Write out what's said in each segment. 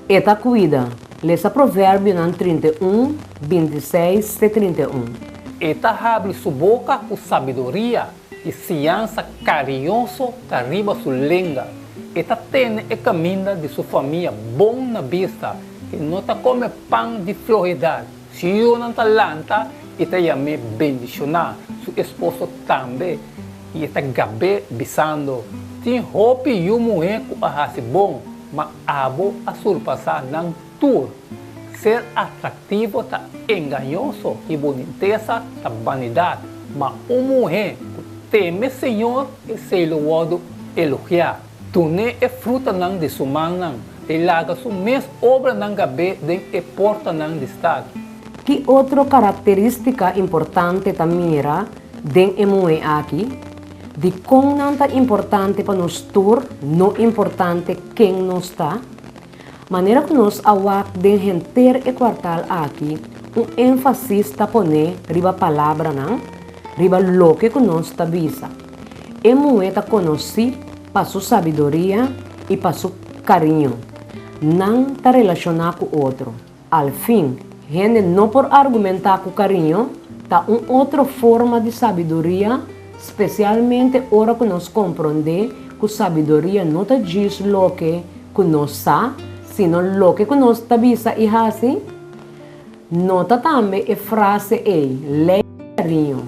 Eta cuida. Lesa provérbio nan 31, 26 e 31. Eta abre sua boca com sabedoria e ciência carinhoso arriba sua língua. Eta tem e caminha de sua família bom na vista e não tá come pão de floridade. Se eu não talanta, eta me bendicionar. Seu esposo também. E eta gabe bisando. Tem roupa e uma mulher com a raça bom, mas abo a surpassar não tudo. Ser atrativo tá enganoso e boniteza tá vanidade. Mas uma mulher que teme Senhor e se loado elogiar. Tu nem é fruta não de sua mão não. E laga sua mesma obra não gabe nem é porta não de estado. Que outra característica importante também era den emue aqui? De como não está importante para nós tur, não importante quem nós está. Maneira que nós awak den renter e quartal aqui, ênfase está poner riba palavra não, riba lo que nós está visa. Emue está conhecido para sua sabedoria e para seu carinho. Não está relacionado com outro. Al fim, gente não por argumentar com carinho, está outra forma de sabedoria. Especialmente ora que nós compreendemos que sabedoria não te diz o que nós sabemos, sino o que nós sabemos e assim. Nota também a frase lei carinho,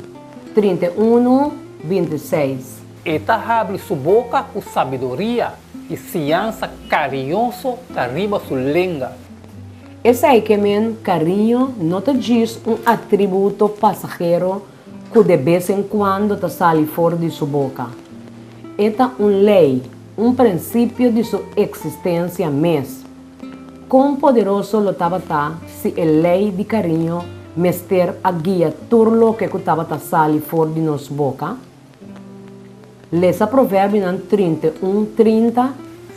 31, 26. Eta abre sua boca com sabedoria e ciência carinhoso arriba sua língua. Esse aí que carinho não te diz atributo passageiro que de vez em quando te sai fora de sua boca. Esta é uma lei, princípio de sua existência mesmo. Quão poderoso lo estava se a lei de carinho mester a guia tudo que estava sai fora de nossa boca? Lesa provérbio em 31, 30.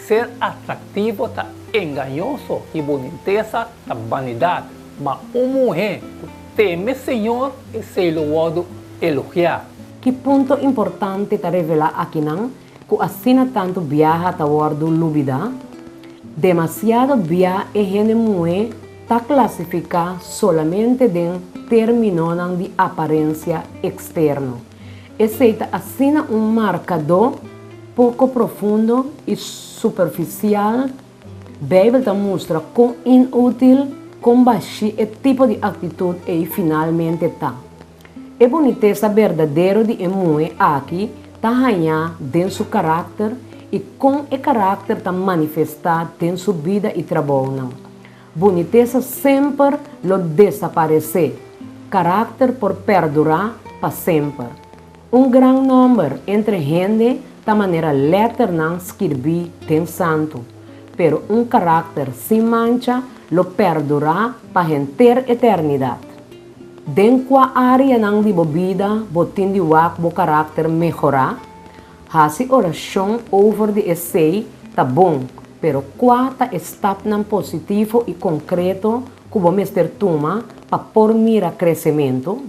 Ser atrativo tá enganoso e boniteza tá vanidade. Mas uma mulher que teme Senhor e se loado elogiar. Que ponto importante está revelar aqui não? Que assim tanto viaja toward lúbida, demasiado viaja e gente mulher está classificada solamente em termos de aparência externa. Esse assim marcador pouco profundo e superficial. A Bíblia mostra quão inútil, quão baixo é tipo de atitude e finalmente está. A boniteza verdadeira de emue aqui está ganhar dentro do seu caráter e com o caráter está manifestado dentro da sua vida e trabalho. Boniteza sempre lo desaparecer, caráter por perdurar para sempre. Grande número entre gente da maneira letra não escrever tem santo, pero caráter sem mancha lo perdurar para a eternidade. Dentro da área de vida, botin de o caráter melhorar. Hasi oração over de essay tá bom, pero quata está positivo e concreto que vamos ter toma para por mira crescimento.